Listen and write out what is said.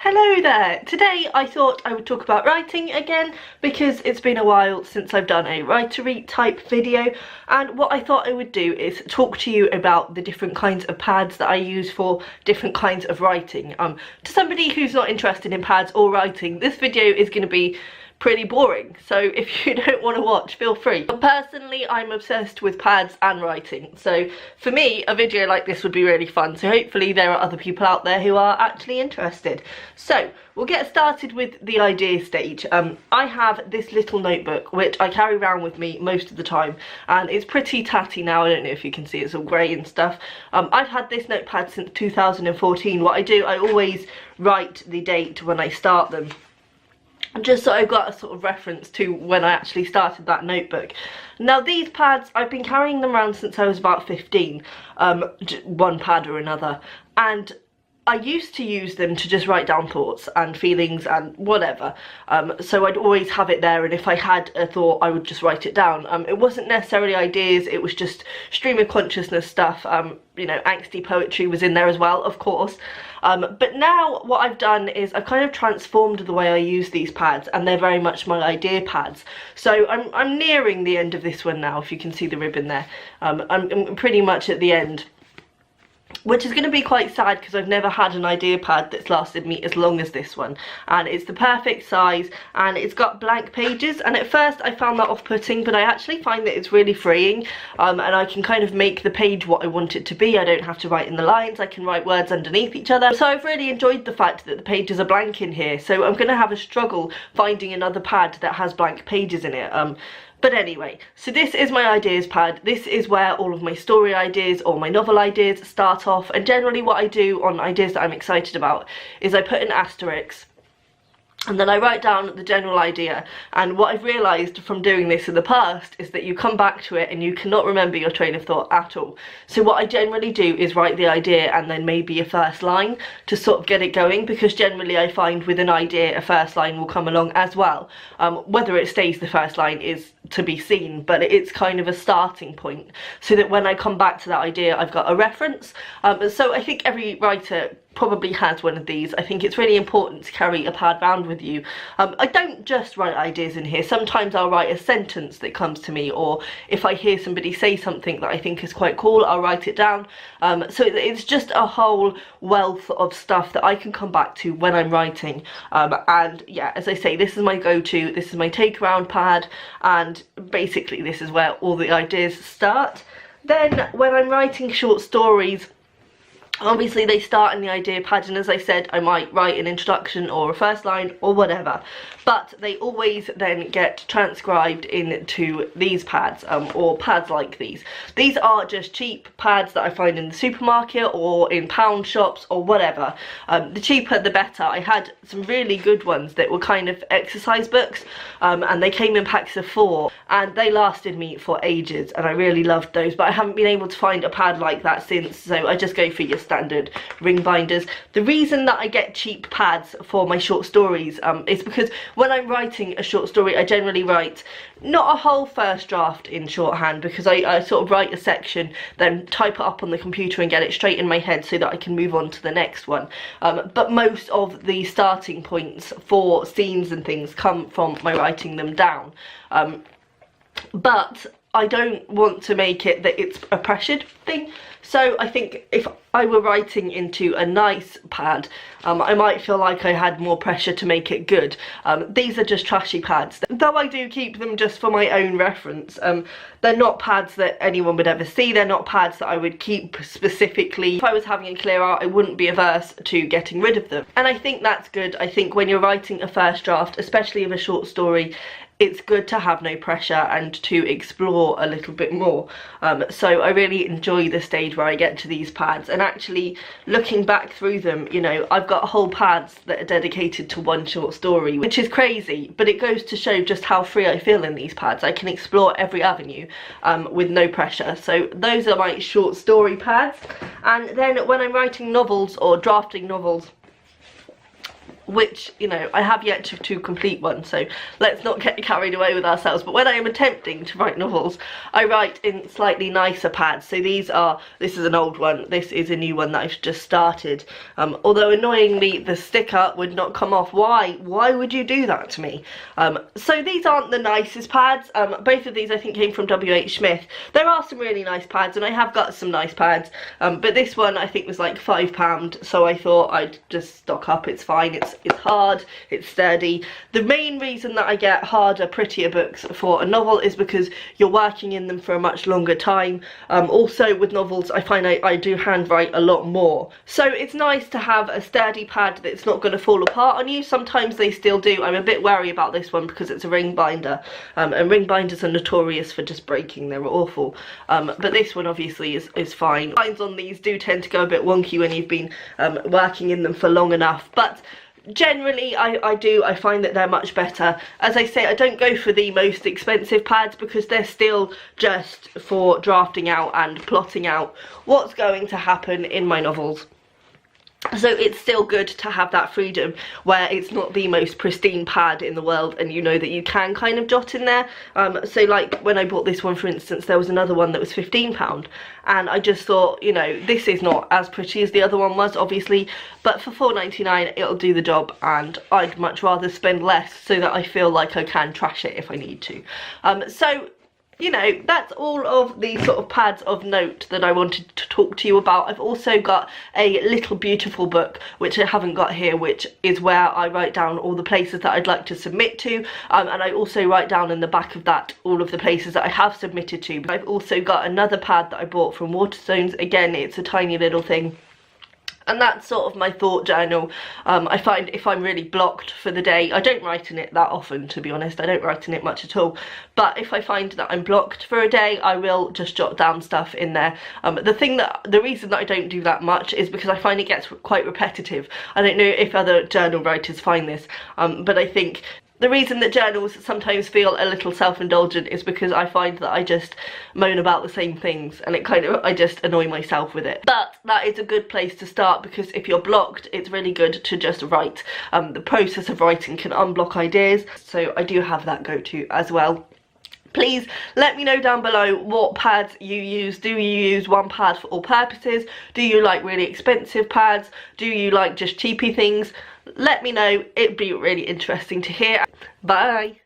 Hello there! Today I thought I would talk about writing again because it's been a while since I've done a writery type video, and what I thought I would do is talk to you about the different kinds of pads that I use for different kinds of writing. To somebody who's not interested in pads or writing, this video is going to be pretty boring, so if you don't want to watch, feel free. But personally, I'm obsessed with pads and writing, so for me a video like this would be really fun, so hopefully there are other people out there who are actually interested. So we'll get started with the idea stage. I have this little notebook which I carry around with me most of the time, and it's pretty tatty now. I don't know if you can see, it's all grey and stuff. I've had this notepad since 2014. What I do, I always write the date when I start them, just so I've got a sort of reference to when I actually started that notebook. Now these pads, I've been carrying them around since I was about 15, one pad or another, and I used to use them to just write down thoughts and feelings and whatever, so I'd always have it there, and if I had a thought I would just write it down. It wasn't necessarily ideas, it was just stream of consciousness stuff. You know, angsty poetry was in there as well, of course. But now what I've done is I've kind of transformed the way I use these pads, and they're very much my idea pads. So I'm nearing the end of this one now, if you can see the ribbon there. I'm pretty much at the end, which is going to be quite sad because I've never had an idea pad that's lasted me as long as this one, and it's the perfect size and it's got blank pages, and at first I found that off-putting, but I actually find that it's really freeing, and I can kind of make the page what I want it to be. I don't have to write in the lines, I can write words underneath each other, so I've really enjoyed the fact that the pages are blank in here, so I'm going to have a struggle finding another pad that has blank pages in it. But anyway, so this is my ideas pad. This is where all of my story ideas or my novel ideas start off, and generally what I do on ideas that I'm excited about is I put an asterisk and then I write down the general idea. And what I've realised from doing this in the past is that you come back to it and you cannot remember your train of thought at all. So what I generally do is write the idea and then maybe a first line to sort of get it going, because generally I find with an idea a first line will come along as well. Whether it stays the first line is to be seen, but it's kind of a starting point so that when I come back to that idea I've got a reference. So I think every writer probably has one of these. I think it's really important to carry a pad around with you. I don't just write ideas in here. Sometimes I'll write a sentence that comes to me, or if I hear somebody say something that I think is quite cool, I'll write it down. So it's just a whole wealth of stuff that I can come back to when I'm writing. And yeah, as I say, this is my go-to, this is my take around pad, and basically this is where all the ideas start. Then when I'm writing short stories, obviously they start in the idea pad, and as I said, I might write an introduction or a first line or whatever, but they always then get transcribed into these pads, or pads like these. These are just cheap pads that I find in the supermarket or in pound shops or whatever. The cheaper the better. I had some really good ones that were kind of exercise books, and they came in packs of 4, and they lasted me for ages, and I really loved those, but I haven't been able to find a pad like that since, so I just go for your standard ring binders. The reason that I get cheap pads for my short stories is because when I'm writing a short story I generally write not a whole first draft in shorthand, because I sort of write a section, then type it up on the computer and get it straight in my head so that I can move on to the next one. But most of the starting points for scenes and things come from my writing them down. But I don't want to make it that it's a pressured thing, so I think if I were writing into a nice pad, I might feel like I had more pressure to make it good. These are just trashy pads, though I do keep them just for my own reference. They're not pads that anyone would ever see, they're not pads that I would keep specifically. If I was having a clear out, I wouldn't be averse to getting rid of them, and I think that's good. I think when you're writing a first draft, especially of a short story, it's good to have no pressure and to explore a little bit more. So I really enjoy the stage where I get to these pads, and actually looking back through them, you know, I've got whole pads that are dedicated to one short story, which is crazy, but it goes to show just how free I feel in these pads. I can explore every avenue with no pressure. So those are my short story pads. And then when I'm writing novels or drafting novels, which, you know, I have yet to complete one, so let's not get carried away with ourselves. But when I am attempting to write novels, I write in slightly nicer pads. So this is an old one, this is a new one that I've just started. Although annoyingly the sticker would not come off. Why would you do that to me? So these aren't the nicest pads. Both of these I think came from WH Smith. There are some really nice pads, and I have got some nice pads, but this one I think was like £5, so I thought I'd just stock up. It's fine, it's hard, it's sturdy. The main reason that I get harder, prettier books for a novel is because you're working in them for a much longer time. Also with novels I find I do handwrite a lot more, so it's nice to have a sturdy pad that's not going to fall apart on you. Sometimes they still do. I'm a bit wary about this one because it's a ring binder, and ring binders are notorious for just breaking. They're awful, but this one obviously is fine. Lines on these do tend to go a bit wonky when you've been working in them for long enough, but generally I find that they're much better. As I say, I don't go for the most expensive pads because they're still just for drafting out and plotting out what's going to happen in my novels. So it's still good to have that freedom where it's not the most pristine pad in the world, and you know that you can kind of jot in there. So like when I bought this one, for instance, there was another one that was £15, and I just thought, you know, this is not as pretty as the other one was, obviously, but for £4.99 it'll do the job, and I'd much rather spend less so that I feel like I can trash it if I need to. So, you know, that's all of the sort of pads of note that I wanted to talk to you about. I've also got a little beautiful book which I haven't got here, which is where I write down all the places that I'd like to submit to, and I also write down in the back of that all of the places that I have submitted to. But I've also got another pad that I bought from Waterstones. Again, it's a tiny little thing, and that's sort of my thought journal. I find if I'm really blocked for the day, I don't write in it that often, to be honest. I don't write in it much at all, but if I find that I'm blocked for a day, I will just jot down stuff in there. The reason that I don't do that much is because I find it gets quite repetitive. I don't know if other journal writers find this, but I think the reason that journals sometimes feel a little self-indulgent is because I find that I just moan about the same things, and I just annoy myself with it. But that is a good place to start, because if you're blocked, it's really good to just write. The process of writing can unblock ideas, so I do have that go-to as well. Please let me know down below what pads you use. Do you use one pad for all purposes? Do you like really expensive pads? Do you like just cheapy things? Let me know, it'd be really interesting to hear. Bye!